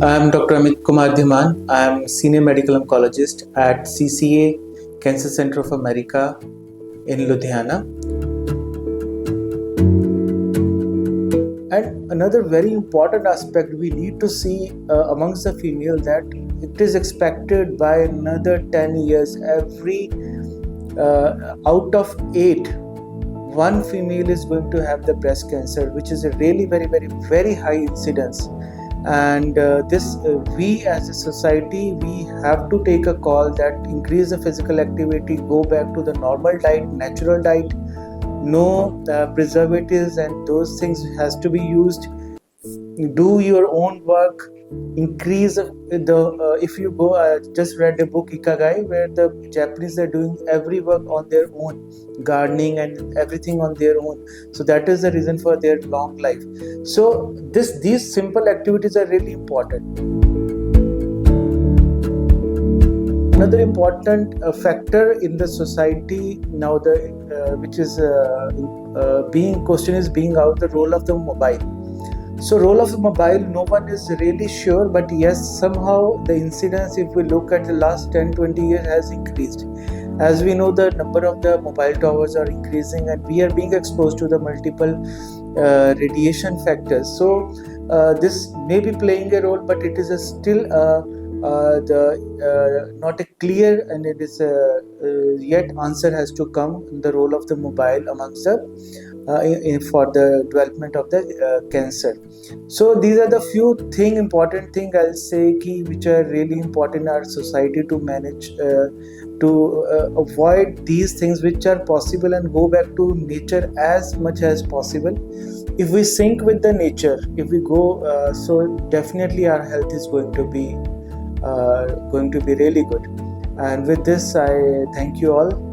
I am Dr. Amit Kumar Dhiman. I am Senior Medical Oncologist at CCA Cancer Center of America in Ludhiana. And another very important aspect we need to see amongst the female that it is expected by another 10 years, every out of 8, one female is going to have the breast cancer, which is a really very high incidence. And we as a society, we have to take a call that increase the physical activity, go back to the normal diet, natural diet, no preservatives and those things has to be used. Do your own work, increase the if you go just read the book Ikagai, where the Japanese are doing every work on their own, gardening and everything on their own. So that is the reason for their long life. So these simple activities are really important. Another important factor in the society now, which is being question is being out the role of the mobile. So role of the mobile, no one is really sure, but yes, somehow the incidence, if we look at the last 10-20 years, has increased. As we know, the number of the mobile towers are increasing and we are being exposed to the multiple radiation factors. So this may be playing a role, but it is still not a clear, and it is yet answer has to come in the role of the mobile amongst the for the development of the cancer. So these are the few important thing I'll say which are really important in our society to manage, to avoid these things which are possible and go back to nature as much as possible. If we sync with the nature, if we go, so definitely our health is going to be really good. And with this, I thank you all.